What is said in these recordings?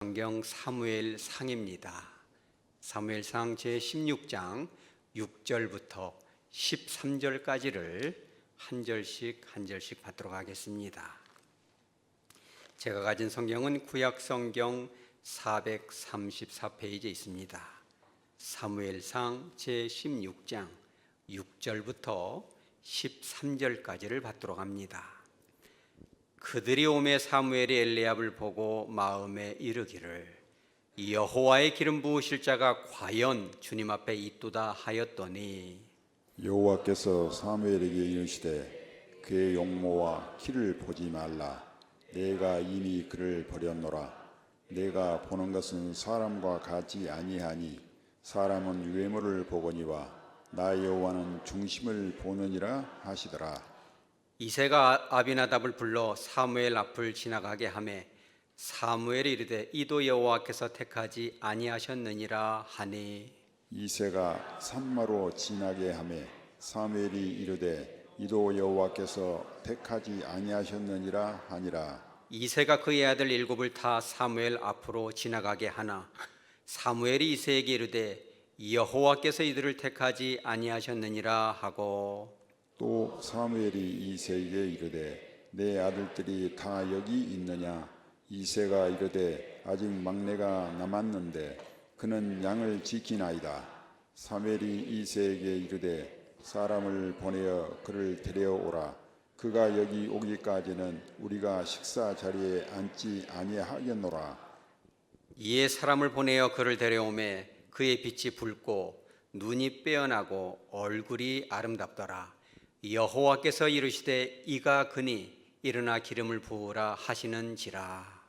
성경 사무엘상입니다. 사무엘상 제16장 6절부터 13절까지를 한 절씩 받도록 하겠습니다. 제가 가진 성경은 구약성경 434페이지에 있습니다. 사무엘상 제16장 6절부터 13절까지를 받도록 합니다. 그들이 오매 사무엘이 엘리압을 보고 마음에 이르기를 여호와의 기름 부으실 자가 과연 주님 앞에 있도다 하였더니 여호와께서 사무엘에게 이르시되 그의 용모와 키를 보지 말라. 내가 이미 그를 버렸노라. 내가 보는 것은 사람과 같지 아니하니 사람은 외모를 보거니와 나 여호와는 중심을 보느니라 하시더라. 이새가 아비나답을 불러 사무엘 앞을 지나가게 하매 사무엘이 이르되 이도 여호와께서 택하지 아니하셨느니라 하니 이새가 산마로 지나게 하매 사무엘이 이르되 이도 여호와께서 택하지 아니하셨느니라 하니라. 이새가 그의 아들 일곱을 타 사무엘 앞으로 지나가게 하나 사무엘이 이새에게 이르되 여호와께서 이들을 택하지 아니하셨느니라 하고 또 사무엘이 이새에게 이르되 내 아들들이 다 여기 있느냐. 이새가 이르되 아직 막내가 남았는데 그는 양을 지키나이다. 사무엘이 이새에게 이르되 사람을 보내어 그를 데려오라. 그가 여기 오기까지는 우리가 식사 자리에 앉지 아니하겠노라. 이에 사람을 보내어 그를 데려오매 그의 빛이 붉고 눈이 빼어나고 얼굴이 아름답더라. 여호와께서 이르시되 이가 그니 일어나 기름을 부으라 하시는지라.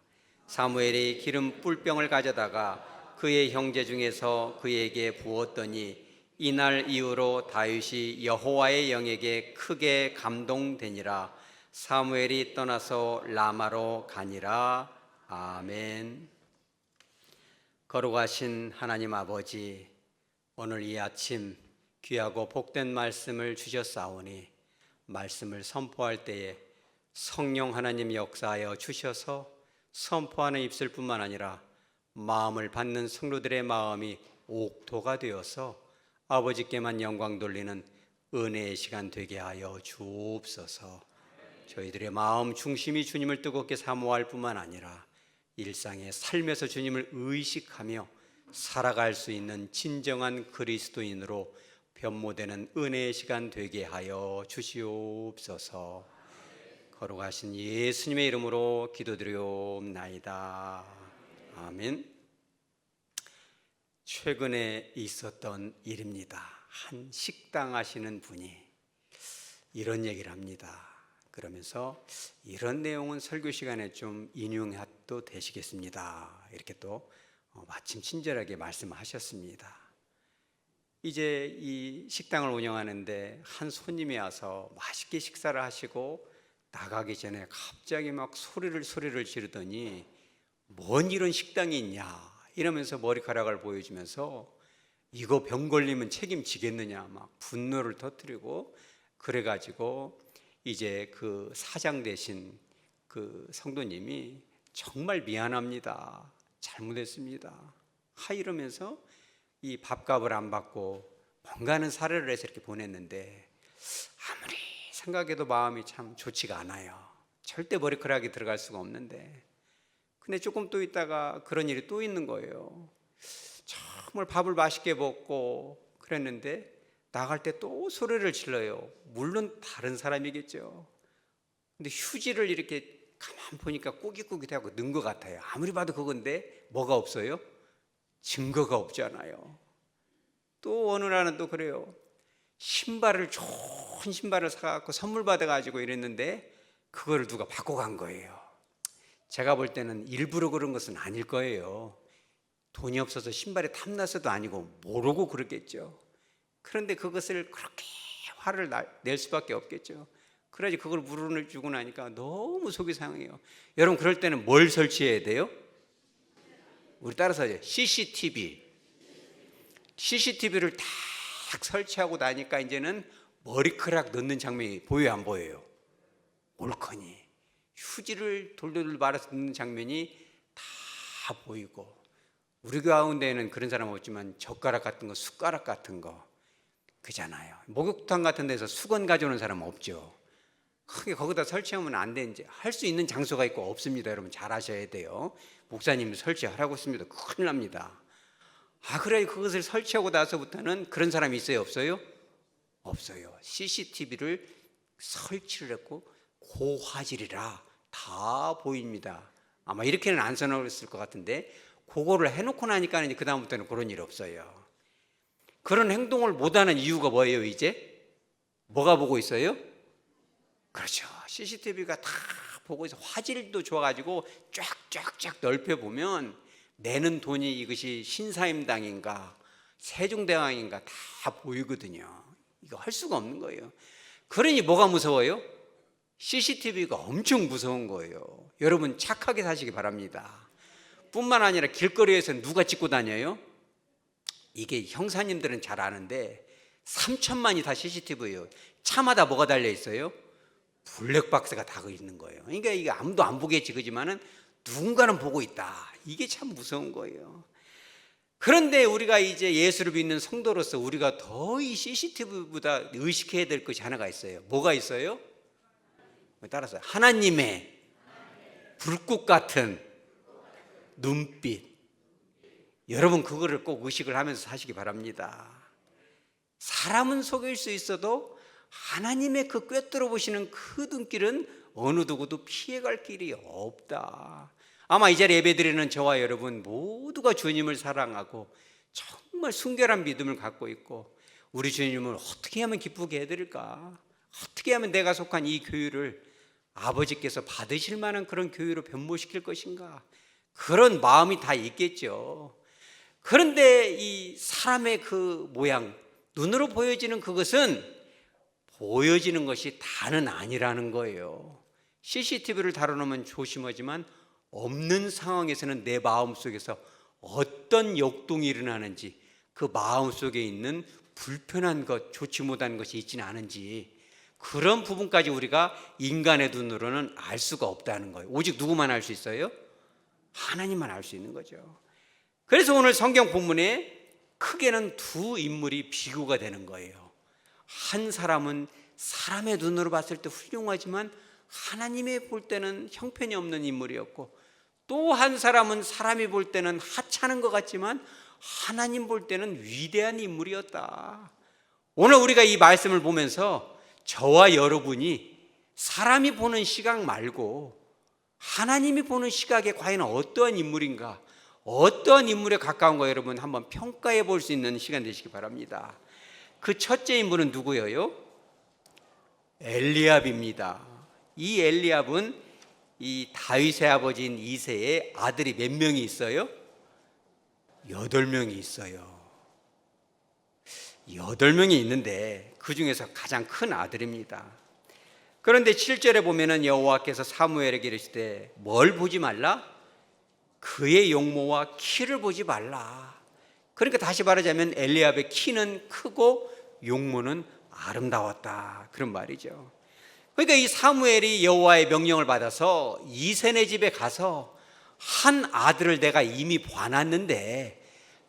사무엘이 기름 뿔병을 가져다가 그의 형제 중에서 그에게 부었더니 이날 이후로 다윗이 여호와의 영에게 크게 감동되니라. 사무엘이 떠나서 라마로 가니라. 아멘. 거룩하신 하나님 아버지, 오늘 이 아침 귀하고 복된 말씀을 주셨사오니 말씀을 선포할 때에 성령 하나님 역사하여 주셔서 선포하는 입술뿐만 아니라 마음을 받는 성도들의 마음이 옥토가 되어서 아버지께만 영광 돌리는 은혜의 시간 되게 하여 주옵소서. 저희들의 마음 중심이 주님을 뜨겁게 사모할 뿐만 아니라 일상의 삶에서 주님을 의식하며 살아갈 수 있는 진정한 그리스도인으로 변모되는 은혜의 시간 되게 하여 주시옵소서. 거룩하신 예수님의 이름으로 기도드리옵나이다. 아멘. 최근에 있었던 일입니다. 한 식당 하시는 분이 이런 얘기를 합니다. 그러면서 이런 내용은 설교 시간에 좀 인용해도 되시겠습니다. 이렇게 또 마침 친절하게 말씀하셨습니다. 이제 이 식당을 운영하는데 한 손님이 와서 맛있게 식사를 하시고 나가기 전에 갑자기 막 소리를 지르더니 뭔 이런 식당이 있냐 이러면서 머리카락을 보여주면서 이거 병 걸리면 책임지겠느냐 막 분노를 터뜨리고 그래가지고 이제 그 사장 되신 그 성도님이 정말 미안합니다. 잘못했습니다. 이러면서 이 밥값을 안 받고 뭔가는 사례를 해서 이렇게 보냈는데 아무리 생각해도 마음이 참 좋지가 않아요. 절대 머리카락이 들어갈 수가 없는데 근데 조금 또 있다가 그런 일이 또 있는 거예요. 정말 밥을 맛있게 먹고 그랬는데 나갈 때 또 소리를 질러요. 물론 다른 사람이겠죠. 근데 휴지를 이렇게 가만 보니까 꾸깃꾸깃하고 넣은 것 같아요. 아무리 봐도 그건데 뭐가 없어요? 증거가 없잖아요. 또 어느 날은 또 그래요. 좋은 신발을 사갖고 선물 받아가지고 이랬는데 그거를 누가 받고 간 거예요. 제가 볼 때는 일부러 그런 것은 아닐 거예요. 돈이 없어서 신발에 탐나서도 아니고 모르고 그랬겠죠. 그런데 그것을 그렇게 화를 낼 수밖에 없겠죠. 그래야지 그걸 물어를 주고 나니까 너무 속이 상해요. 여러분 그럴 때는 뭘 설치해야 돼요? 우리 따라서 하죠. CCTV를 딱 설치하고 나니까 이제는 머리카락 넣는 장면이 보여요, 안 보여요? 옳거니 휴지를 돌돌 말아서 넣는 장면이 다 다 보이고, 우리 가운데에는 그런 사람 없지만 젓가락 같은 거, 숟가락 같은 거 그잖아요. 목욕탕 같은 데서 수건 가져오는 사람 없죠. 크게 거기다 설치하면 안 되는지, 할 수 있는 장소가 있고 없습니다. 여러분 잘 아셔야 돼요. 목사님이 설치하라고 했습니다. 큰일 납니다. 그래, 그것을 설치하고 나서부터는 그런 사람이 있어요, 없어요? 없어요. CCTV를 설치를 했고 고화질이라 다 보입니다. 아마 이렇게는 안 써놓았을 것 같은데, 그거를 해놓고 나니까는 그 다음부터는 그런 일 없어요. 그런 행동을 못하는 이유가 뭐예요? 이제 뭐가 보고 있어요? 그렇죠. CCTV가 다 보고 있어. 화질도 좋아가지고 쫙쫙쫙 넓혀보면 내는 돈이 이것이 신사임당인가 세종대왕인가 다 보이거든요. 이거 할 수가 없는 거예요. 그러니 뭐가 무서워요? CCTV가 엄청 무서운 거예요. 여러분 착하게 사시기 바랍니다. 뿐만 아니라 길거리에서 누가 찍고 다녀요? 이게 형사님들은 잘 아는데 3천만이 다 CCTV예요. 차마다 뭐가 달려 있어요? 블랙박스가 다 있는 거예요. 그러니까 이게 아무도 안 보겠지, 그지만은 누군가는 보고 있다. 이게 참 무서운 거예요. 그런데 우리가 이제 예수를 믿는 성도로서 우리가 더 이 CCTV보다 의식해야 될 것이 하나가 있어요. 뭐가 있어요? 따라서 하나님의 불꽃 같은 눈빛. 여러분 그거를 꼭 의식을 하면서 사시기 바랍니다. 사람은 속일 수 있어도 하나님의 그 꿰뚫어 보시는 그 눈길은 어느 누구도 피해갈 길이 없다. 아마 이 자리에 예배드리는 저와 여러분 모두가 주님을 사랑하고 정말 순결한 믿음을 갖고 있고, 우리 주님을 어떻게 하면 기쁘게 해드릴까, 어떻게 하면 내가 속한 이 교회를 아버지께서 받으실 만한 그런 교회로 변모시킬 것인가, 그런 마음이 다 있겠죠. 그런데 이 사람의 그 모양, 눈으로 보여지는 그것은 보여지는 것이 다는 아니라는 거예요. CCTV를 다뤄놓으면 조심하지만 없는 상황에서는 내 마음속에서 어떤 역동이 일어나는지, 그 마음속에 있는 불편한 것, 좋지 못한 것이 있지는 않은지, 그런 부분까지 우리가 인간의 눈으로는 알 수가 없다는 거예요. 오직 누구만 알 수 있어요? 하나님만 알 수 있는 거죠. 그래서 오늘 성경 본문에 크게는 두 인물이 비교가 되는 거예요. 한 사람은 사람의 눈으로 봤을 때 훌륭하지만 하나님이 볼 때는 형편이 없는 인물이었고, 또 한 사람은 사람이 볼 때는 하찮은 것 같지만 하나님 볼 때는 위대한 인물이었다. 오늘 우리가 이 말씀을 보면서 저와 여러분이 사람이 보는 시각 말고 하나님이 보는 시각에 과연 어떠한 인물인가, 어떠한 인물에 가까운가, 여러분 한번 평가해 볼 수 있는 시간 되시기 바랍니다. 그 첫째 인물은 누구예요? 엘리압입니다. 이 엘리압은 이 다윗의 아버지인 이새의 아들이 몇 명이 있어요? 8명이 있어요. 8명이 있는데 그 중에서 가장 큰 아들입니다. 그런데 7절에 보면은 여호와께서 사무엘에게 이르시되 뭘 보지 말라? 그의 용모와 키를 보지 말라. 그러니까 다시 말하자면 엘리압의 키는 크고 용모는 아름다웠다, 그런 말이죠. 그러니까 이 사무엘이 여호와의 명령을 받아서 이새네 집에 가서 한 아들을 내가 이미 봐놨는데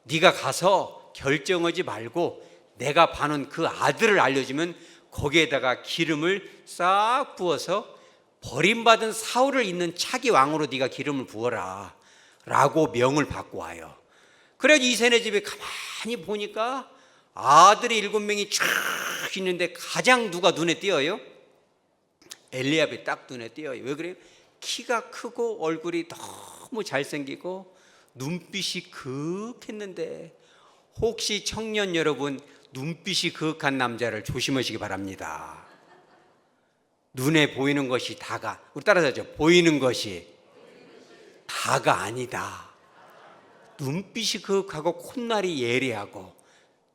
네가 가서 결정하지 말고 내가 봐놓은 그 아들을 알려주면 거기에다가 기름을 싹 부어서 버림받은 사울을 잇는 차기 왕으로 네가 기름을 부어라 라고 명을 받고 와요. 그래서 이새네 집에 가만히 보니까 아들이 7명이 쫙 있는데 가장 누가 눈에 띄어요? 엘리압이 딱 눈에 띄어요. 왜 그래요? 키가 크고 얼굴이 너무 잘생기고 눈빛이 그윽했는데, 혹시 청년 여러분 눈빛이 그윽한 남자를 조심하시기 바랍니다. 눈에 보이는 것이 다가, 우리 따라서 하죠. 보이는 것이 다가 아니다. 눈빛이 그윽하고 콧날이 예리하고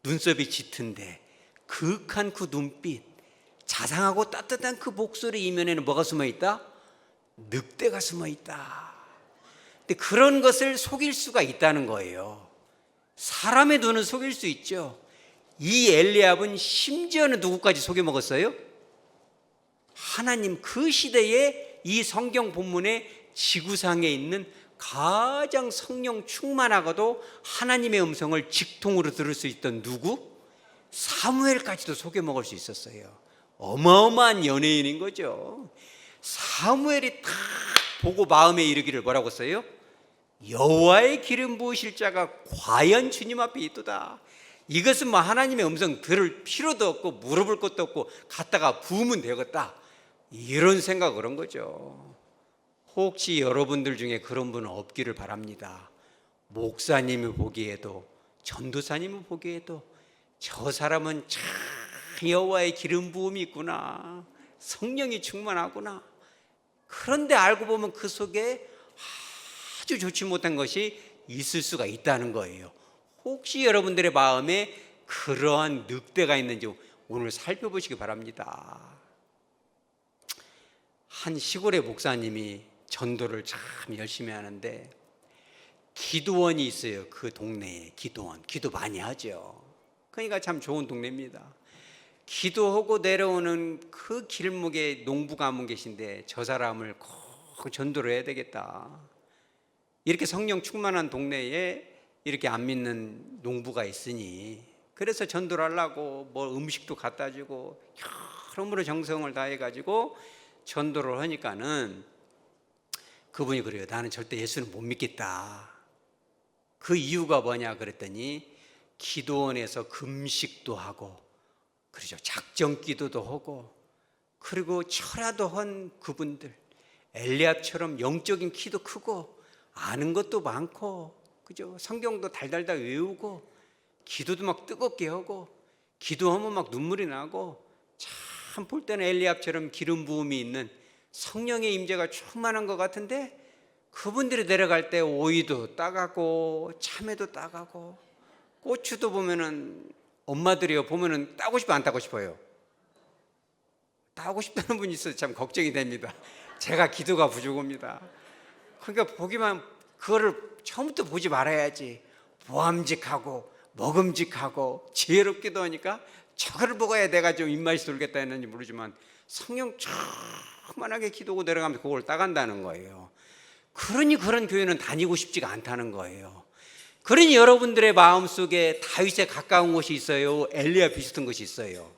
눈썹이 짙은데 그윽한 그 눈빛, 자상하고 따뜻한 그 목소리 이면에는 뭐가 숨어있다? 늑대가 숨어있다. 근데 그런 것을 속일 수가 있다는 거예요. 사람의 눈은 속일 수 있죠. 이 엘리압은 심지어는 누구까지 속여먹었어요? 하나님, 그 시대에 이 성경 본문에 지구상에 있는 가장 성령 충만하고도 하나님의 음성을 직통으로 들을 수 있던 누구? 사무엘까지도 속여먹을 수 있었어요. 어마어마한 연예인인 거죠. 사무엘이 딱 보고 마음에 이르기를 뭐라고 써요? 여호와의 기름 부으실 자가 과연 주님 앞에 있도다. 이것은 뭐 하나님의 음성 들을 필요도 없고 물어볼 것도 없고 갖다가 부으면 되겠다, 이런 생각을 한 거죠. 혹시 여러분들 중에 그런 분은 없기를 바랍니다. 목사님이 보기에도, 전도사님이 보기에도 저 사람은 참 여호와의 기름 부음이 있구나, 성령이 충만하구나. 그런데 알고 보면 그 속에 아주 좋지 못한 것이 있을 수가 있다는 거예요. 혹시 여러분들의 마음에 그러한 늑대가 있는지 오늘 살펴보시기 바랍니다. 한 시골의 목사님이 전도를 참 열심히 하는데 기도원이 있어요. 그 동네에 기도원, 기도 많이 하죠. 그러니까 참 좋은 동네입니다. 기도하고 내려오는 그 길목에 농부 가문 계신데 저 사람을 꼭 전도를 해야 되겠다. 이렇게 성령 충만한 동네에 이렇게 안 믿는 농부가 있으니 그래서 전도를 하려고 뭐 음식도 갖다 주고 여러모로 정성을 다해가지고 전도를 하니까는 그분이 그래요. 나는 절대 예수는 못 믿겠다. 그 이유가 뭐냐 그랬더니 기도원에서 금식도 하고, 그렇죠, 작정 기도도 하고, 그리고 철야도 한 그분들, 엘리압처럼 영적인 키도 크고 아는 것도 많고, 그죠, 성경도 달달달 외우고 기도도 막 뜨겁게 하고 기도하면 막 눈물이 나고, 참 볼 때는 엘리압처럼 기름 부음이 있는 성령의 임재가 충만한 것 같은데 그분들이 내려갈 때 오이도 따가고 참외도 따가고 고추도 보면은 엄마들이요 보면은 따고 싶어 안 따고 싶어요? 따고 싶다는 분이 있어서 참 걱정이 됩니다. 제가 기도가 부족합니다. 그러니까 보기만, 그거를 처음부터 보지 말아야지. 보암직하고 먹음직하고 지혜롭기도 하니까 저거를 먹어야 내가 좀 입맛이 돌겠다 했는지 모르지만 성령 충만하게 기도하고 내려가면서 그걸 따간다는 거예요. 그러니 그런 교회는 다니고 싶지가 않다는 거예요. 그러니 여러분들의 마음속에 다윗에 가까운 곳이 있어요? 엘리야 비슷한 것이 있어요?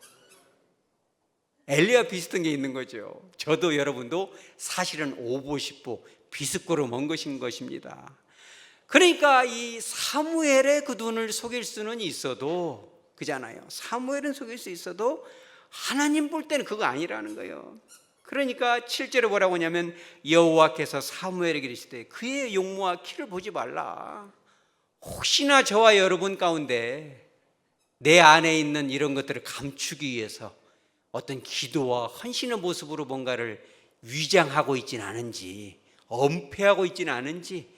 엘리야 비슷한 게 있는 거죠. 저도 여러분도 사실은 오보십보 비스코로 먼 것인 것입니다. 그러니까 이 사무엘의 그 눈을 속일 수는 있어도, 그잖아요, 사무엘은 속일 수 있어도 하나님 볼 때는 그거 아니라는 거예요. 그러니까 7절에 뭐라고 하냐면 여호와께서 사무엘에게 이르시되 그의 용모와 키를 보지 말라. 혹시나 저와 여러분 가운데 내 안에 있는 이런 것들을 감추기 위해서 어떤 기도와 헌신의 모습으로 뭔가를 위장하고 있지는 않은지, 엄폐하고 있지는 않은지,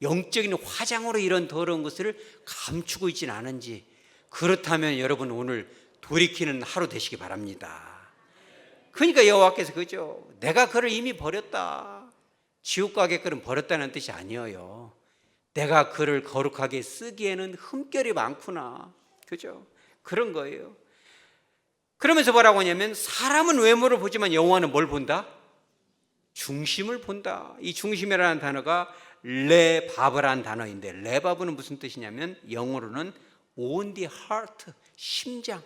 영적인 화장으로 이런 더러운 것을 감추고 있지는 않은지, 그렇다면 여러분 오늘 돌이키는 하루 되시기 바랍니다. 그러니까 여호와께서 그죠, 내가 그를 이미 버렸다, 지옥 가게끔 버렸다는 뜻이 아니에요. 내가 그를 거룩하게 쓰기에는 흠결이 많구나, 그죠, 그런 거예요. 그러면서 뭐라고 하냐면 사람은 외모를 보지만 여호와는 뭘 본다? 중심을 본다. 이 중심이라는 단어가 레바브라는 단어인데, 레바브는 무슨 뜻이냐면 영어로는 on the heart, 심장,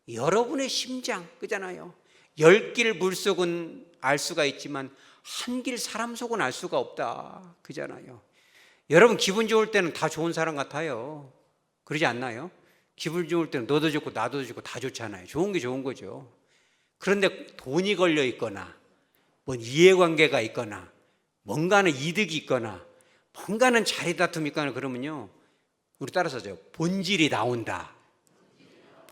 여러분의 심장, 그잖아요. 10길 물속은 알 수가 있지만 한 길 사람 속은 알 수가 없다, 그잖아요. 여러분 기분 좋을 때는 다 좋은 사람 같아요. 그러지 않나요? 기분 좋을 때는 너도 좋고 나도 좋고 다 좋잖아요. 좋은 게 좋은 거죠. 그런데 돈이 걸려 있거나 뭔 이해관계가 있거나 뭔가는 이득이 있거나 뭔가는 자리다툼이 있거나 그러면요, 우리 따라서죠, 본질이 나온다.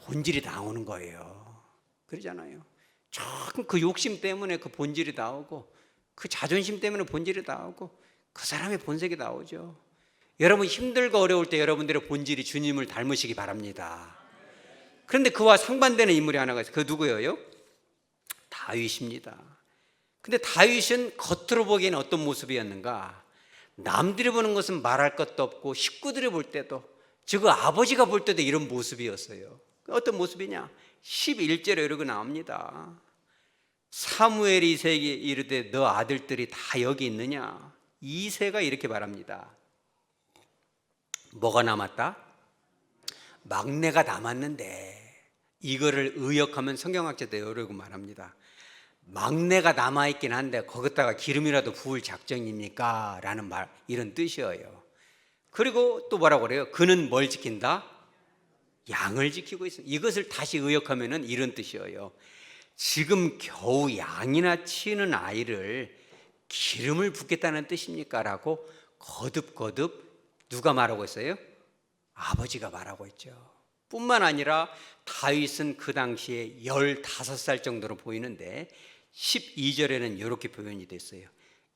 본질이 나오는 거예요. 그러잖아요. 조금 그 욕심 때문에 그 본질이 나오고, 그 자존심 때문에 본질이 나오고, 그 사람의 본색이 나오죠. 여러분 힘들고 어려울 때 여러분들의 본질이 주님을 닮으시기 바랍니다. 그런데 그와 상반되는 인물이 하나가 있어요. 그 누구예요? 다윗입니다. 근데 다윗은 겉으로 보기에는 어떤 모습이었는가? 남들이 보는 것은 말할 것도 없고 식구들이 볼 때도, 즉 아버지가 볼 때도 이런 모습이었어요. 어떤 모습이냐? 11절에 이렇게 나옵니다. 사무엘이 이세에게 이르되 너 아들들이 다 여기 있느냐? 이새가 이렇게 말합니다. 뭐가 남았다? 막내가 남았는데, 이거를 의역하면 성경학자들 이러고 말합니다. 막내가 남아있긴 한데 거기다가 기름이라도 부을 작정입니까? 라는 말, 이런 뜻이에요. 그리고 또 뭐라고 그래요? 그는 뭘 지킨다? 양을 지키고 있어. 이것을 다시 의역하면 이런 뜻이에요. 지금 겨우 양이나 치는 아이를 기름을 붓겠다는 뜻입니까? 라고 거듭거듭 누가 말하고 있어요? 아버지가 말하고 있죠. 뿐만 아니라 다윗은 그 당시에 15살 정도로 보이는데 12절에는 이렇게 표현이 됐어요.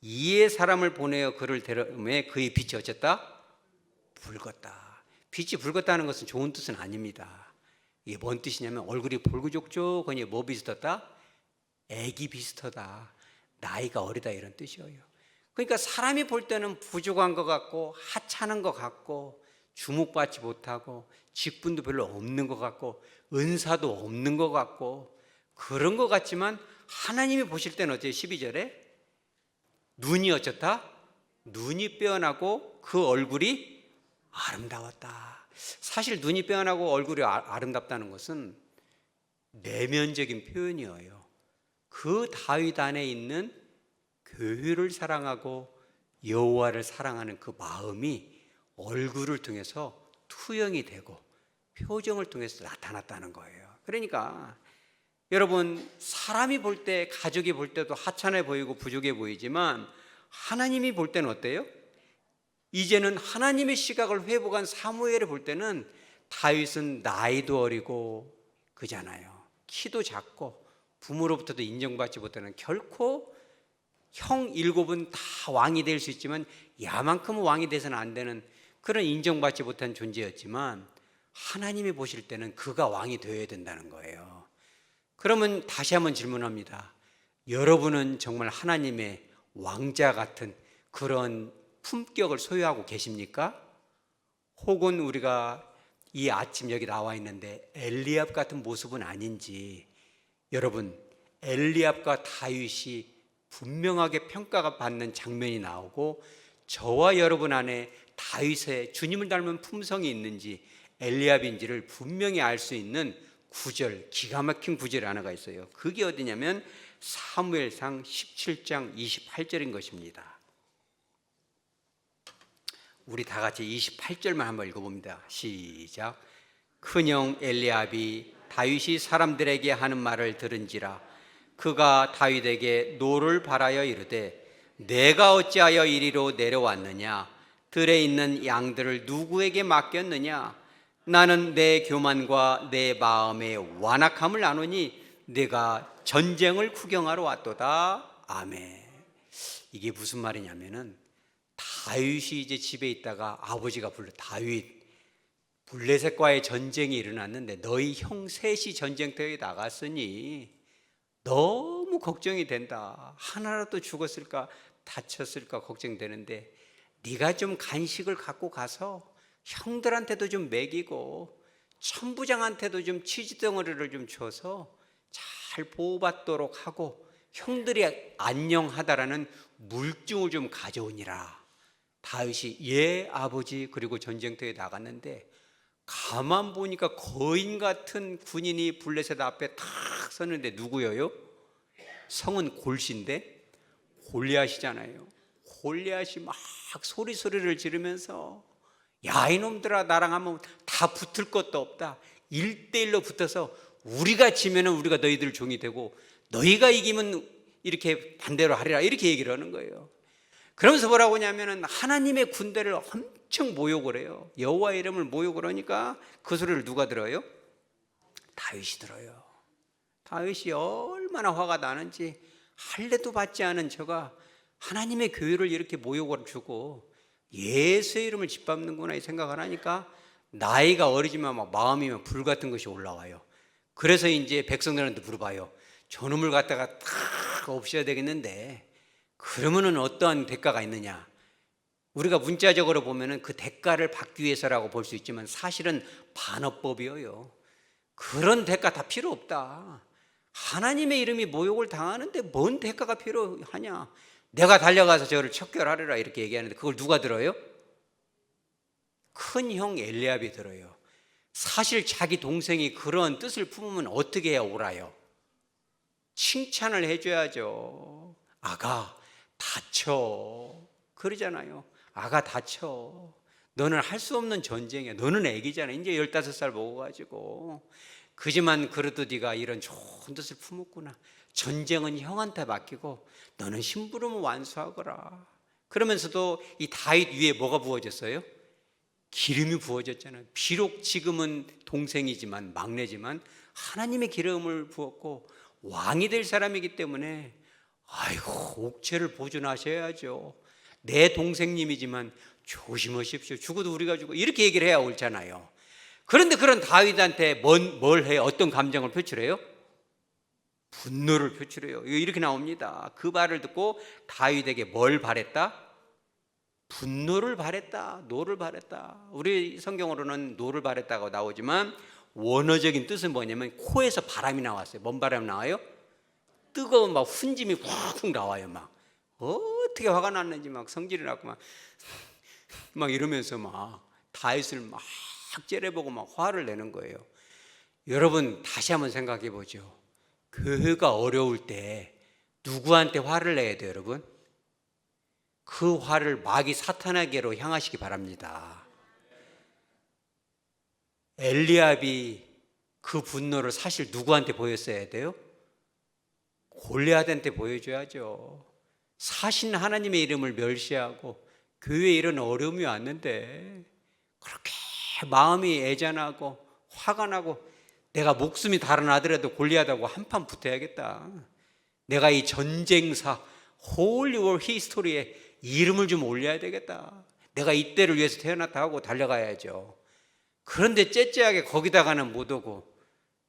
이에 사람을 보내어 그를 데려오매 그의 빛이 어쨌다? 붉었다. 빛이 붉었다는 것은 좋은 뜻은 아닙니다. 이게 뭔 뜻이냐면 얼굴이 볼고족족하니 뭐 비슷하다? 애기 비슷하다. 나이가 어리다, 이런 뜻이에요. 그러니까 사람이 볼 때는 부족한 것 같고 하찮은 것 같고 주목받지 못하고 직분도 별로 없는 것 같고 은사도 없는 것 같고 그런 것 같지만 하나님이 보실 때는 어때요? 12절에 눈이 어쩌다? 눈이 빼어나고 그 얼굴이 아름다웠다. 사실 눈이 빼어나고 얼굴이 아름답다는 것은 내면적인 표현이에요. 그 다윗 안에 있는 교회를 사랑하고 여호와를 사랑하는 그 마음이 얼굴을 통해서 투영이 되고 표정을 통해서 나타났다는 거예요. 그러니까 여러분, 사람이 볼 때, 가족이 볼 때도 하찮아 보이고 부족해 보이지만 하나님이 볼 때는 어때요? 이제는 하나님의 시각을 회복한 사무엘을 볼 때는 다윗은 나이도 어리고 그잖아요. 키도 작고 부모로부터도 인정받지 못하는, 결코 형 7은 다 왕이 될 수 있지만 야만큼은 왕이 돼서는 안 되는 그런 인정받지 못한 존재였지만 하나님이 보실 때는 그가 왕이 되어야 된다는 거예요. 그러면 다시 한번 질문합니다. 여러분은 정말 하나님의 왕자 같은 그런 품격을 소유하고 계십니까? 혹은 우리가 이 아침 여기 나와 있는데 엘리압 같은 모습은 아닌지. 여러분, 엘리압과 다윗이 분명하게 평가가 받는 장면이 나오고 저와 여러분 안에 다윗의 주님을 닮은 품성이 있는지 엘리압인지를 분명히 알 수 있는 구절, 기가 막힌 구절이 하나가 있어요. 그게 어디냐면 사무엘상 17장 28절인 것입니다. 우리 다 같이 28절만 한번 읽어봅니다. 시작. 큰형 엘리압이 다윗이 사람들에게 하는 말을 들은지라 그가 다윗에게 노를 바라여 이르되 내가 어찌하여 이리로 내려왔느냐? 들에 있는 양들을 누구에게 맡겼느냐? 나는 내 교만과 내 마음의 완악함을 아노니 내가 전쟁을 구경하러 왔도다. 아멘. 이게 무슨 말이냐면은 다윗이 이제 집에 있다가 아버지가 불러, 다윗, 블레셋과의 전쟁이 일어났는데 너희 형 셋이 전쟁터에 나갔으니 너무 걱정이 된다. 하나라도 죽었을까 다쳤을까 걱정되는데 네가 좀 간식을 갖고 가서 형들한테도 좀 먹이고 천부장한테도 좀 치즈덩어리를 좀 줘서 잘 보호받도록 하고 형들이 안녕하다라는 물증을 좀 가져오니라. 다윗이 예 아버지, 그리고 전쟁터에 나갔는데 가만 보니까 거인 같은 군인이 블레셋 앞에 탁 섰는데 누구예요? 성은 골시인데 골리앗이잖아요. 골리앗이 막 소리를 지르면서 야 이놈들아, 나랑 하면 다 붙을 것도 없다. 1대1로 붙어서 우리가 지면은 우리가 너희들 종이 되고 너희가 이기면 이렇게 반대로 하리라, 이렇게 얘기를 하는 거예요. 그러면서 뭐라고 하냐면은 하나님의 군대를 엄청 모욕을 해요. 여호와 이름을 모욕을 하니까 그 소리를 누가 들어요? 다윗이 들어요. 다윗이 얼마나 화가 나는지 할례도 받지 않은 저가 하나님의 교회를 이렇게 모욕을 주고 예수의 이름을 짓밟는구나 이 생각을 하니까 나이가 어리지만 막 마음이면 불 같은 것이 올라와요. 그래서 이제 백성들한테 물어봐요. 저놈을 갖다가 탁 없애야 되겠는데 그러면은 어떠한 대가가 있느냐? 우리가 문자적으로 보면은 그 대가를 받기 위해서라고 볼 수 있지만 사실은 반어법이에요. 그런 대가 다 필요 없다. 하나님의 이름이 모욕을 당하는데 뭔 대가가 필요하냐? 내가 달려가서 저를 척결하리라 이렇게 얘기하는데 그걸 누가 들어요? 큰 형 엘리압이 들어요. 사실 자기 동생이 그런 뜻을 품으면 어떻게 해야 옳아요? 칭찬을 해줘야죠. 아가 다쳐 그러잖아요. 아가 다쳐. 너는 할 수 없는 전쟁이야. 너는 애기잖아. 이제 15살 먹어가지고. 그지만 그래도 네가 이런 좋은 뜻을 품었구나. 전쟁은 형한테 맡기고 너는 심부름을 완수하거라. 그러면서도 이 다윗 위에 뭐가 부어졌어요? 기름이 부어졌잖아요. 비록 지금은 동생이지만 막내지만 하나님의 기름을 부었고 왕이 될 사람이기 때문에 아이고 옥체를 보존하셔야죠. 내 동생님이지만 조심하십시오. 죽어도 우리가 죽어 이렇게 얘기를 해야 옳잖아요. 그런데 그런 다윗한테 뭘 해요? 어떤 감정을 표출해요? 분노를 표출해요. 이렇게 나옵니다. 그 말을 듣고 다윗에게 뭘 바랬다? 분노를 바랬다. 노를 바랬다. 우리 성경으로는 노를 바랬다고 나오지만 원어적인 뜻은 뭐냐면 코에서 바람이 나왔어요. 뭔 바람이 나와요? 뜨거운 막 훈짐이 훅훅 나와요. 막 어떻게 화가 났는지 막 성질이 났고 막 이러면서 막 다윗을 막 째려보고 막 화를 내는 거예요. 여러분 다시 한번 생각해 보죠. 교회가 어려울 때 누구한테 화를 내야 돼요, 여러분? 그 화를 마귀 사탄에게로 향하시기 바랍니다. 엘리압이 그 분노를 사실 누구한테 보였어야 돼요? 골리앗한테 보여줘야죠. 사신 하나님의 이름을 멸시하고 교회에 이런 어려움이 왔는데 그렇게 마음이 애잔하고 화가 나고 내가 목숨이 달아나더라도 골리앗하고 한판 붙어야겠다. 내가 이 전쟁사 홀리 월 히스토리에 이름을 좀 올려야 되겠다. 내가 이때를 위해서 태어났다 하고 달려가야죠. 그런데 째째하게 거기다가는 못 오고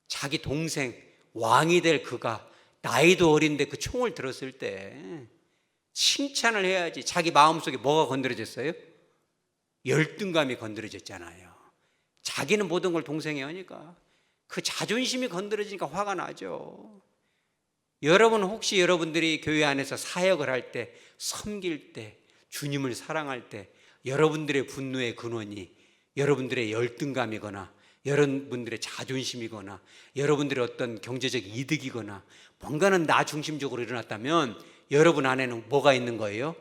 자기 동생 왕이 될 그가 나이도 어린데 그 총을 들었을 때 칭찬을 해야지. 자기 마음속에 뭐가 건드려졌어요? 열등감이 건드려졌잖아요. 자기는 모든 걸 동생이 하니까 그 자존심이 건드려지니까 화가 나죠. 여러분 혹시 여러분들이 교회 안에서 사역을 할 때, 섬길 때, 주님을 사랑할 때 여러분들의 분노의 근원이 여러분들의 열등감이거나 여러분들의 자존심이거나 여러분들의 어떤 경제적 이득이거나 뭔가는 나 중심적으로 일어났다면 여러분 안에는 뭐가 있는 거예요?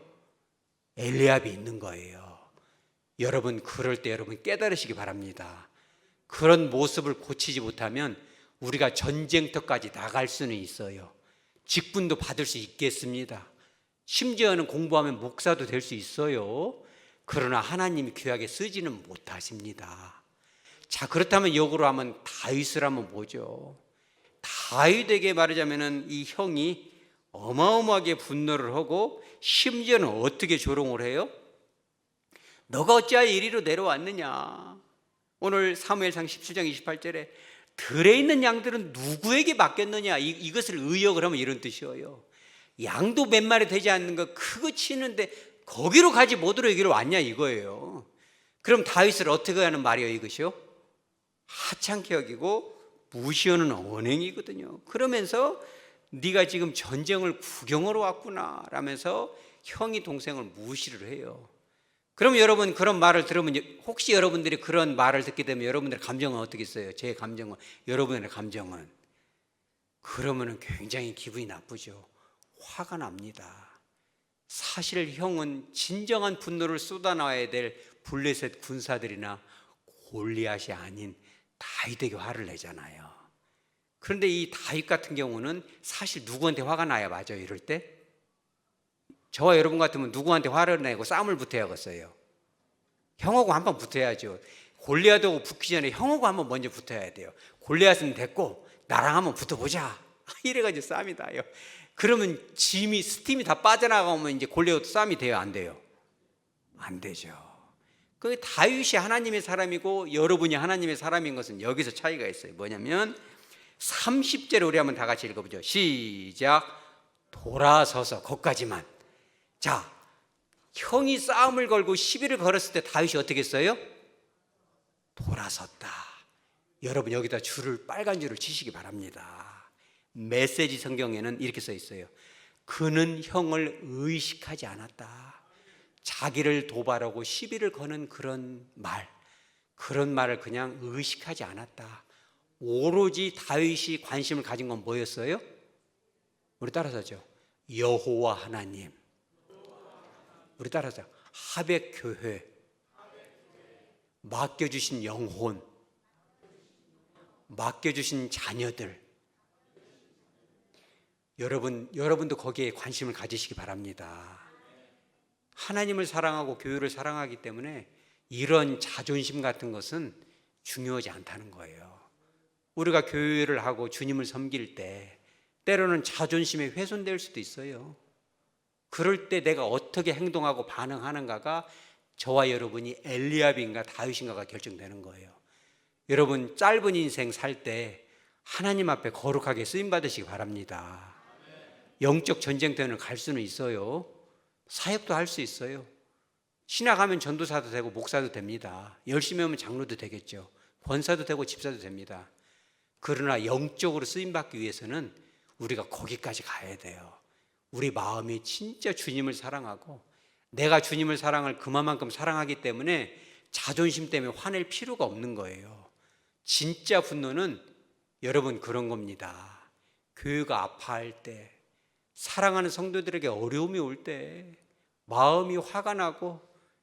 엘리압이 있는 거예요. 여러분 그럴 때 여러분 깨달으시기 바랍니다. 그런 모습을 고치지 못하면 우리가 전쟁터까지 나갈 수는 있어요. 직분도 받을 수 있겠습니다. 심지어는 공부하면 목사도 될 수 있어요. 그러나 하나님이 귀하게 쓰지는 못하십니다. 자, 그렇다면 역으로 하면 다윗을 한번 보죠. 다윗에게 말하자면 이 형이 어마어마하게 분노를 하고 심지어는 어떻게 조롱을 해요? 너가 어찌하여 이리로 내려왔느냐. 오늘 사무엘상 17장 28절에 들에 있는 양들은 누구에게 맡겼느냐. 이것을 의역을 하면 이런 뜻이에요. 양도 몇 마리 되지 않는 거 크고 치는데 거기로 가지 못으로 여기로 왔냐 이거예요. 그럼 다윗을 어떻게 하는 말이에요 이것이요? 하찮게 여기고 무시하는 언행이거든요. 그러면서 네가 지금 전쟁을 구경하러 왔구나 라면서 형이 동생을 무시를 해요. 그럼 여러분 그런 말을 들으면 혹시 여러분들이 그런 말을 듣게 되면 여러분들의 감정은 어떻게 있어요? 제 감정은, 여러분의 감정은 그러면 굉장히 기분이 나쁘죠. 화가 납니다. 사실 형은 진정한 분노를 쏟아놔야 될 블레셋 군사들이나 골리앗이 아닌 다윗에게 화를 내잖아요. 그런데 이 다윗 같은 경우는 사실 누구한테 화가 나야 맞아요 이럴 때? 저와 여러분 같으면 누구한테 화를 내고 싸움을 붙어야겠어요? 형하고 한번 붙어야죠. 골리앗하고 붙기 전에 형하고 한번 먼저 붙어야 돼요. 골리앗은 됐고 나랑 한번 붙어보자 이래가지고 싸움이 나요. 그러면 스팀이 다 빠져나가면 이제 골리앗 싸움이 돼요 안 돼요? 안 되죠. 그 다윗이 하나님의 사람이고 여러분이 하나님의 사람인 것은 여기서 차이가 있어요. 뭐냐면 30절에 우리 한번 다 같이 읽어보죠. 시작. 돌아서서 거기까지만. 자, 형이 싸움을 걸고 시비를 걸었을 때 다윗이 어떻게 했어요? 돌아섰다. 여러분 여기다 빨간 줄을 치시기 바랍니다. 메시지 성경에는 이렇게 써 있어요. 그는 형을 의식하지 않았다. 자기를 도발하고 시비를 거는 그런 말을 그냥 의식하지 않았다. 오로지 다윗이 관심을 가진 건 뭐였어요? 우리 따라서죠. 여호와 하나님. 우리 따라서 하백교회, 맡겨주신 영혼, 맡겨주신 자녀들. 여러분도 거기에 관심을 가지시기 바랍니다. 하나님을 사랑하고 교회를 사랑하기 때문에 이런 자존심 같은 것은 중요하지 않다는 거예요. 우리가 교회를 하고 주님을 섬길 때 때로는 자존심이 훼손될 수도 있어요. 그럴 때 내가 어떻게 행동하고 반응하는가가 저와 여러분이 엘리압인가 다윗인가가 결정되는 거예요. 여러분 짧은 인생 살 때 하나님 앞에 거룩하게 쓰임 받으시기 바랍니다. 영적 전쟁터는 갈 수는 있어요. 사역도 할 수 있어요. 신학하면 전도사도 되고 목사도 됩니다. 열심히 하면 장로도 되겠죠. 권사도 되고 집사도 됩니다. 그러나 영적으로 쓰임 받기 위해서는 우리가 거기까지 가야 돼요. 우리 마음이 진짜 주님을 사랑하고 내가 주님을 사랑을 그만큼 사랑하기 때문에 자존심 때문에 화낼 필요가 없는 거예요. 진짜 분노는 여러분 그런 겁니다. 교회가 아파할 때, 사랑하는 성도들에게 어려움이 올 때 마음이 화가 나고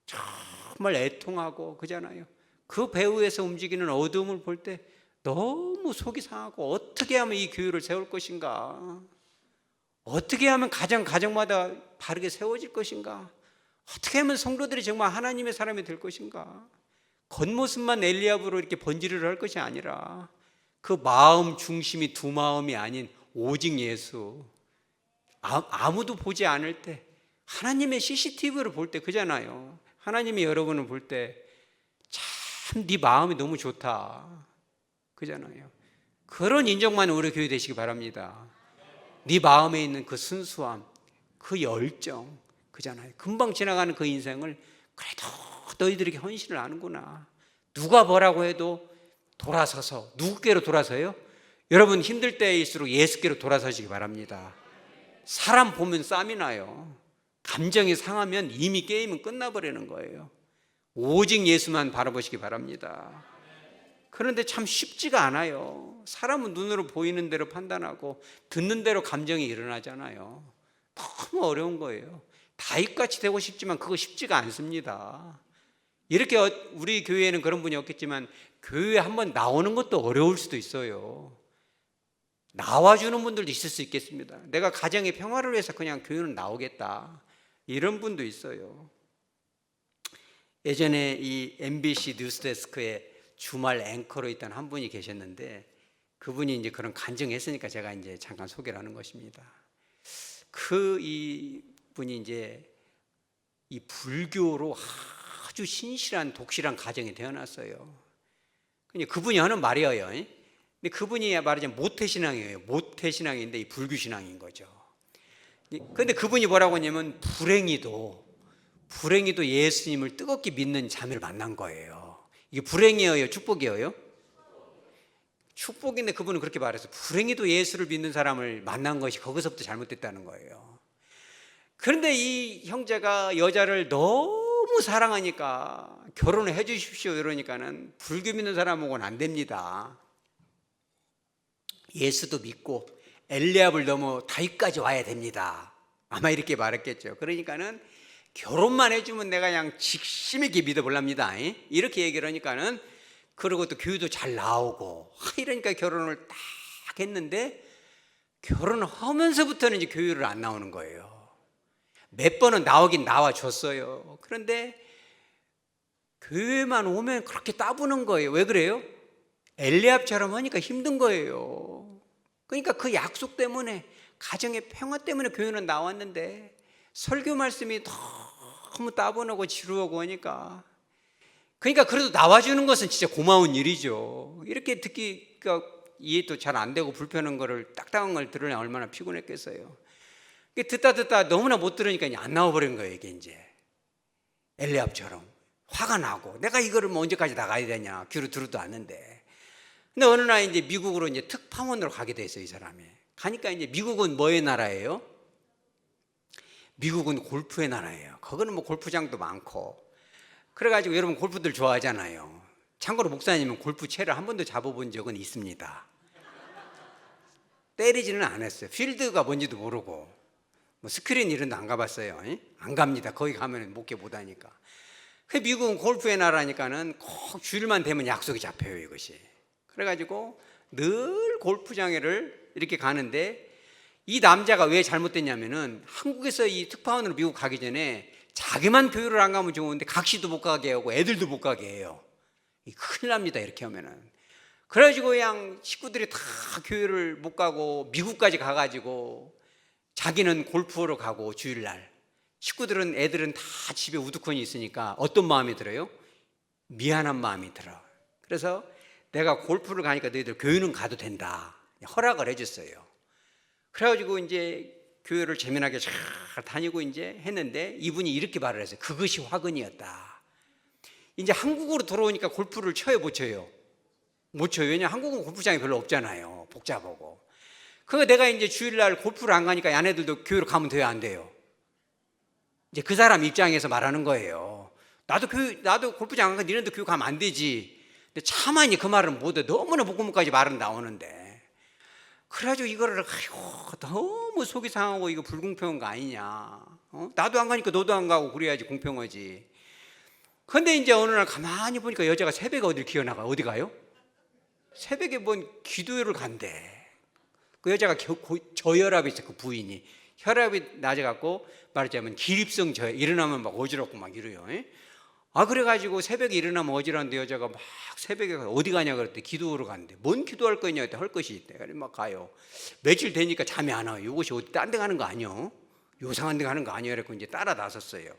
정말 애통하고 그잖아요. 그 배후에서 움직이는 어두움을 볼 때 너무 속이 상하고 어떻게 하면 이 교회를 세울 것인가, 어떻게 하면 가정마다 바르게 세워질 것인가, 어떻게 하면 성도들이 정말 하나님의 사람이 될 것인가. 겉모습만 엘리압으로 이렇게 번지르르 할 것이 아니라 그 마음 중심이 두 마음이 아닌 오직 예수, 아무도 보지 않을 때 하나님의 CCTV를 볼 때 그잖아요. 하나님이 여러분을 볼 때 참 네 마음이 너무 좋다 그잖아요. 그런 인정만 우리 교회 되시기 바랍니다. 네 마음에 있는 그 순수함, 그 열정 그잖아요. 금방 지나가는 그 인생을 그래도 너희들에게 헌신을 하는구나. 누가 뭐라고 해도 돌아서서, 누구께로 돌아서요? 여러분 힘들 때일수록 예수께로 돌아서시기 바랍니다. 사람 보면 쌈이 나요. 감정이 상하면 이미 게임은 끝나버리는 거예요. 오직 예수만 바라보시기 바랍니다. 그런데 참 쉽지가 않아요. 사람은 눈으로 보이는 대로 판단하고 듣는 대로 감정이 일어나잖아요. 너무 어려운 거예요. 다윗같이 되고 싶지만 그거 쉽지가 않습니다. 이렇게 우리 교회에는 그런 분이 없겠지만 교회에 한번 나오는 것도 어려울 수도 있어요. 나와주는 분들도 있을 수 있겠습니다. 내가 가정의 평화를 위해서 그냥 교회는 나오겠다, 이런 분도 있어요. 예전에 이 MBC 뉴스데스크에 주말 앵커로 있던 한 분이 계셨는데 그분이 이제 그런 간증했으니까 제가 이제 잠깐 소개를 하는 것입니다. 이 분이 이제 이 불교로 아주 신실한 독실한 가정에 태어났어요. 그분이 하는 말이에요. 근데 그분이 말하자면 모태신앙이에요. 모태신앙인데 이 불교신앙인 거죠. 그런데 그분이 뭐라고 하냐면 불행히도 예수님을 뜨겁게 믿는 자매를 만난 거예요. 이게 불행이에요, 축복이에요? 축복인데 그분은 그렇게 말해서 불행히도 예수를 믿는 사람을 만난 것이 거기서부터 잘못됐다는 거예요. 그런데 이 형제가 여자를 너무 사랑하니까 결혼을 해 주십시오 이러니까는 불교 믿는 사람하고는 안 됩니다. 예수도 믿고 엘리압을 넘어 다윗까지 와야 됩니다. 아마 이렇게 말했겠죠. 그러니까는 결혼만 해주면 내가 그냥 직심 있게 믿어볼랍니다. 이렇게 얘기를 하니까는, 그리고 또 교회도 잘 나오고 이러니까 결혼을 딱 했는데 결혼하면서부터는 이제 교회를 안 나오는 거예요. 몇 번은 나오긴 나와줬어요. 그런데 교회만 오면 그렇게 따부는 거예요. 왜 그래요? 엘리압처럼 하니까 힘든 거예요. 그러니까 그 약속 때문에, 가정의 평화 때문에 교회는 나왔는데 설교 말씀이 너무 따분하고 지루하고 하니까, 그러니까 그래도 나와주는 것은 진짜 고마운 일이죠. 이렇게 듣기가 이해도 잘 안 되고 불편한 거를, 딱딱한 걸 들으려면 얼마나 피곤했겠어요. 듣다 너무나 못 들으니까 이제 안 나와버린 거예요. 이게 이제 엘리압처럼 화가 나고, 내가 이거를 뭐 언제까지 나가야 되냐, 귀로 들어도 않는데. 근데 어느 날 이제 미국으로 이제 특파원으로 가게 됐어요. 이 사람이 가니까, 이제 미국은 뭐의 나라예요? 미국은 골프의 나라예요. 거기는 뭐 골프장도 많고. 그래가지고 여러분 골프들 좋아하잖아요. 참고로 목사님은 골프채를 한 번도 잡아본 적은 있습니다. 때리지는 않았어요. 필드가 뭔지도 모르고 뭐 스크린 이런 데 안 가봤어요. 안 갑니다. 거기 가면 목회 못하니까. 미국은 골프의 나라니까는 꼭 주일만 되면 약속이 잡혀요, 이것이. 그래가지고 늘 골프장에를 이렇게 가는데, 이 남자가 왜 잘못됐냐면은 한국에서 이 특파원으로 미국 가기 전에 자기만 교회를 안 가면 좋은데 각시도 못 가게 하고 애들도 못 가게 해요. 큰일 납니다, 이렇게 하면은. 그래가지고 그냥 식구들이 다 교회를 못 가고 미국까지 가가지고 자기는 골프하러 가고 주일날, 식구들은 애들은 다 집에 우두커니 있으니까 어떤 마음이 들어요? 미안한 마음이 들어. 그래서 내가 골프를 가니까 너희들 교회는 가도 된다, 허락을 해줬어요. 그래가지고 이제 교회를 재미나게 잘 다니고 이제 했는데, 이분이 이렇게 말을 했어요. 그것이 화근이었다. 이제 한국으로 돌아오니까 골프를 쳐요, 못 쳐요? 못 쳐요. 왜냐, 한국은 골프장이 별로 없잖아요, 복잡하고. 그러니까 내가 이제 주일날 골프를 안 가니까 야네들도 교회로 가면 돼요, 안 돼요? 이제 그 사람 입장에서 말하는 거예요. 나도 골프장 안 가, 니네도 교회 가면 안 되지. 근데 차마 그 말은 못해. 너무나 목구멍까지 말은 나오는데. 그래가지고 이거를 너무 속이 상하고 이거 불공평한 거 아니냐. 나도 안 가니까 너도 안 가고 그래야지 공평하지. 그런데 이제 어느 날 가만히 보니까 여자가 새벽에 어딜 기어나가. 어디 가요? 새벽에 뭔 기도회를 간대. 그 여자가 저혈압이 있어, 그 부인이. 혈압이 낮아갖고 말하자면 기립성 저혈, 일어나면 막 어지럽고 막 이래요. 그래가지고 새벽에 일어나면 어지러운데 여자가 막 새벽에 어디 가냐 그랬더니 기도하러 갔는데, 뭔 기도할 거냐 했더니 할 것이 있대. 그래서 막 가요. 며칠 되니까 잠이 안 와요. 이것이 어디 딴 데 가는 거 아니요? 요상한 데 가는 거 아니요? 그래서 이제 따라 나섰어요.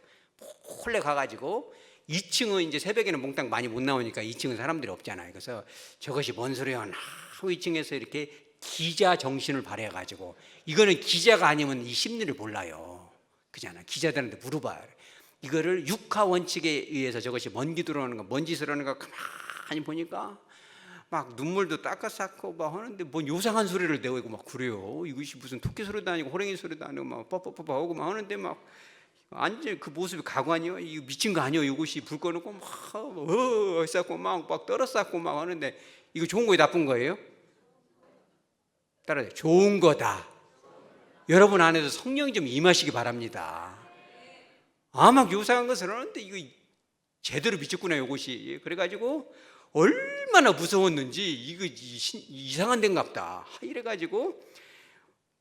몰래 가가지고 2층은 이제 새벽에는 몽땅 많이 못 나오니까 2층은 사람들이 없잖아요. 그래서 저것이 뭔 소리야 하고 2층에서 이렇게 기자 정신을 발휘해가지고, 이거는 기자가 아니면 이 심리를 몰라요. 그잖아. 기자들한테 물어봐요. 이거를 육하 원칙에 의해서 저것이 뭔 기도로 하는 거, 뭔 짓을 하는 거 가만히 보니까 막 눈물도 닦아쌌고 막 하는데 뭔 요상한 소리를 내고 막 그래요. 이것이 무슨 토끼 소리도 아니고 호랭이 소리도 아니고 막 뻐뻐뻐 하고 막 하는데, 막 완전 그 모습이 가관이요. 이거 미친 거 아니에요. 이것이 불 꺼놓고 막 쌓고 막 떨어쌌고 막 하는데, 이거 좋은 거예요, 나쁜 거예요? 따라서 좋은 거다. 여러분 안에서 성령이 좀 임하시기 바랍니다. 막 요상한 것을 하는데 이거 제대로 미쳤구나, 이것이. 그래가지고 얼마나 무서웠는지, 이거 이상한 데인갑다 이래가지고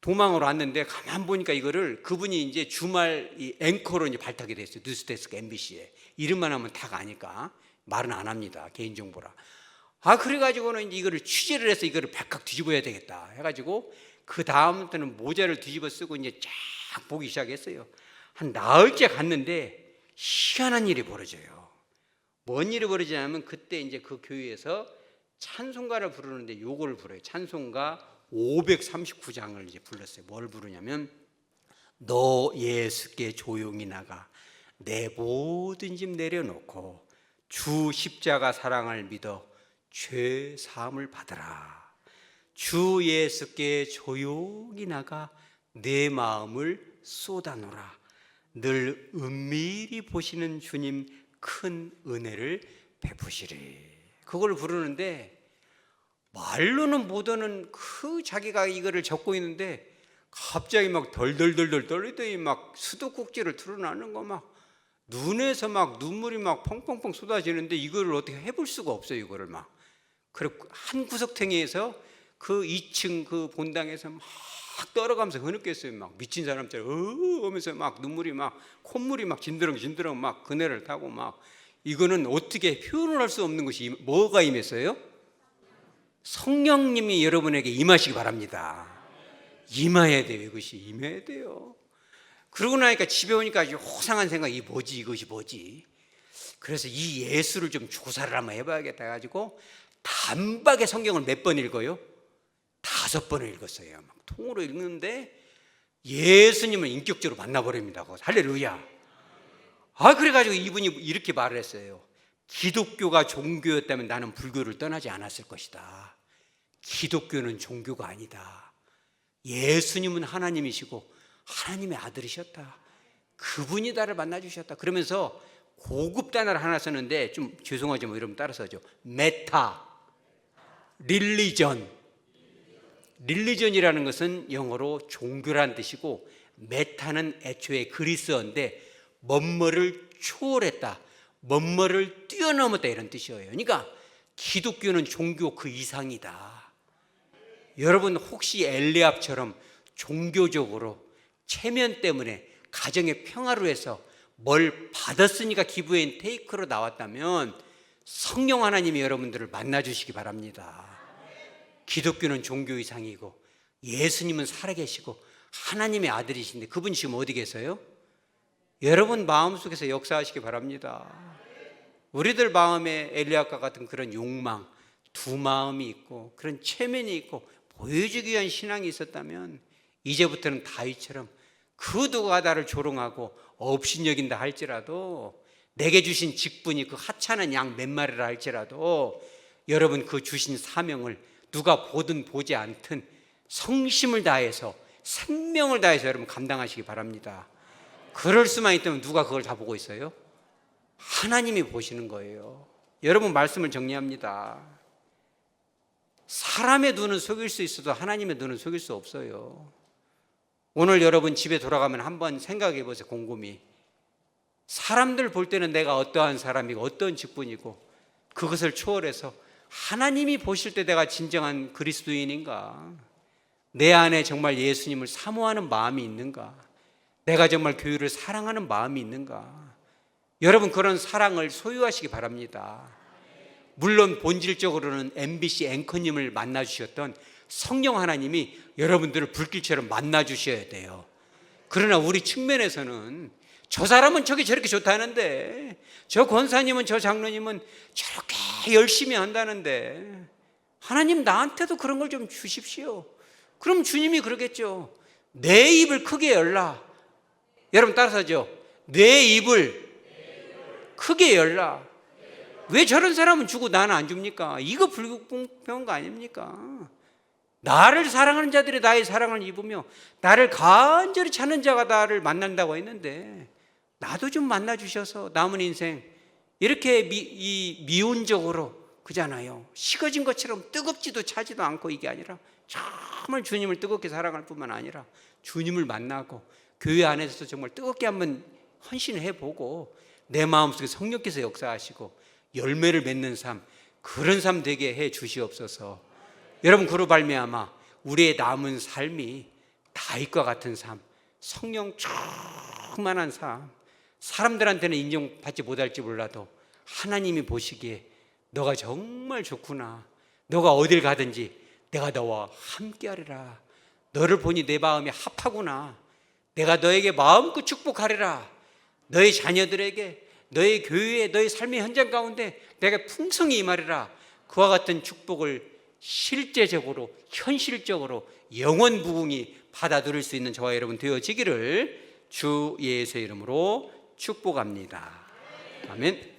도망으로 왔는데, 가만 보니까 이거를 그분이 이제 주말 이 앵커로 이제 발탁이 됐어요. 뉴스데스크 MBC에. 이름만 하면 다 가니까 말은 안 합니다, 개인정보라. 그래가지고는 이제 이거를 취재를 해서 이거를 발칵 뒤집어야 되겠다 해가지고 그 다음부터는 모자를 뒤집어 쓰고 이제 쫙 보기 시작했어요. 한 나흘째 갔는데 희한한 일이 벌어져요. 뭔 일이 벌어지냐면, 그때 이제 그 교회에서 찬송가를 부르는데 요거를 불러요. 찬송가 539장을 이제 불렀어요. 뭘 부르냐면, 너 예수께 조용히 나가 내 모든 짐 내려놓고 주 십자가 사랑을 믿어 죄 사함을 받으라. 주 예수께 조용히 나가 내 마음을 쏟아놓으라. 늘 은밀히 보시는 주님 큰 은혜를 베푸시리. 그걸 부르는데 말로는 못하는 그 자기가 이거를 적고 있는데 갑자기 막 덜덜덜덜 떨리더니 막 수도꼭지를 틀어나는 거, 막 눈에서 막 눈물이 막 펑펑펑 쏟아지는데 이거를 어떻게 해볼 수가 없어요. 이거를 막. 그리고 한 구석탱이에서 그 2층 그 본당에서 막 떨어가면서 흐느꼈어요. 막 미친 사람처럼 하면서 막 눈물이 막 콧물이 막 진드렁진드렁 막 그네를 타고 막. 이거는 어떻게 표현을 할 수 없는 것이 뭐가 임했어요? 성령님이 여러분에게 임하시기 바랍니다. 임해야 돼요. 이것이 임해야 돼요. 그러고 나니까 집에 오니까 호상한 생각이, 이것이 뭐지? 그래서 이 예수를 좀 조사를 한번 해봐야겠다 해가지고 단박에 성경을 몇 번 읽어요? 5번을 읽었어요. 막 통으로 읽는데 예수님을 인격적으로 만나버립니다. 할렐루야. 그래가지고 이분이 이렇게 말을 했어요. 기독교가 종교였다면 나는 불교를 떠나지 않았을 것이다. 기독교는 종교가 아니다. 예수님은 하나님이시고 하나님의 아들이셨다. 그분이 나를 만나주셨다. 그러면서 고급 단어를 하나 썼는데, 좀 죄송하지만 이러면 따라서죠. 메타, 릴리전. 릴리전이라는 것은 영어로 종교라는 뜻이고, 메타는 애초에 그리스어인데 뭐뭐를 초월했다, 뭐뭐를 뛰어넘었다, 이런 뜻이에요. 그러니까 기독교는 종교 그 이상이다. 여러분 혹시 엘리압처럼 종교적으로 체면 때문에 가정의 평화를 위해서 뭘 받았으니까 기브앤 테이크로 나왔다면 성령 하나님이 여러분들을 만나주시기 바랍니다. 기독교는 종교 이상이고 예수님은 살아계시고 하나님의 아들이신데 그분 지금 어디 계세요? 여러분 마음속에서 역사하시기 바랍니다. 우리들 마음에 엘리압과 같은 그런 욕망, 두 마음이 있고 그런 체면이 있고 보여주기 위한 신앙이 있었다면 이제부터는 다윗처럼 그 누가 나를 조롱하고 업신여긴다 할지라도, 내게 주신 직분이 그 하찮은 양 몇 마리라 할지라도 여러분 그 주신 사명을 누가 보든 보지 않든 성심을 다해서 생명을 다해서 여러분 감당하시기 바랍니다. 그럴 수만 있다면 누가 그걸 다 보고 있어요? 하나님이 보시는 거예요. 여러분 말씀을 정리합니다. 사람의 눈은 속일 수 있어도 하나님의 눈은 속일 수 없어요. 오늘 여러분 집에 돌아가면 한번 생각해 보세요. 곰곰이 사람들 볼 때는 내가 어떠한 사람이고 어떤 직분이고 그것을 초월해서 하나님이 보실 때 내가 진정한 그리스도인인가, 내 안에 정말 예수님을 사모하는 마음이 있는가, 내가 정말 교회를 사랑하는 마음이 있는가. 여러분 그런 사랑을 소유하시기 바랍니다. 물론 본질적으로는 MBC 앵커님을 만나주셨던 성령 하나님이 여러분들을 불길처럼 만나주셔야 돼요. 그러나 우리 측면에서는 저 사람은 저렇게 좋다는데, 저 권사님은 저 장로님은 저렇게 열심히 한다는데 하나님 나한테도 그런 걸 좀 주십시오. 그럼 주님이 그러겠죠. 내 입을 크게 열라. 여러분 따라서죠. 내 입을 크게 열라. 왜 저런 사람은 주고 나는 안 줍니까? 이거 불공평한 거 아닙니까? 나를 사랑하는 자들이 나의 사랑을 입으며 나를 간절히 찾는 자가 나를 만난다고 했는데 나도 좀 만나주셔서 남은 인생 이렇게 미온적으로 그잖아요. 식어진 것처럼 뜨겁지도 차지도 않고, 이게 아니라 정말 주님을 뜨겁게 사랑할 뿐만 아니라 주님을 만나고 교회 안에서 정말 뜨겁게 한번 헌신해보고 내 마음속에 성령께서 역사하시고 열매를 맺는 삶, 그런 삶 되게 해 주시옵소서. 여러분 그로 발미암아 우리의 남은 삶이 다윗과 같은 삶, 성령 충만한 삶, 사람들한테는 인정받지 못할지 몰라도 하나님이 보시기에 너가 정말 좋구나, 너가 어딜 가든지 내가 너와 함께하리라, 너를 보니 내 마음이 합하구나, 내가 너에게 마음껏 축복하리라, 너의 자녀들에게, 너의 교회에, 너의 삶의 현장 가운데 내가 풍성히 임하리라, 그와 같은 축복을 실제적으로 현실적으로 영원 무궁히 받아 들을 수 있는 저와 여러분 되어지기를 주 예수의 이름으로 축복합니다. 아멘.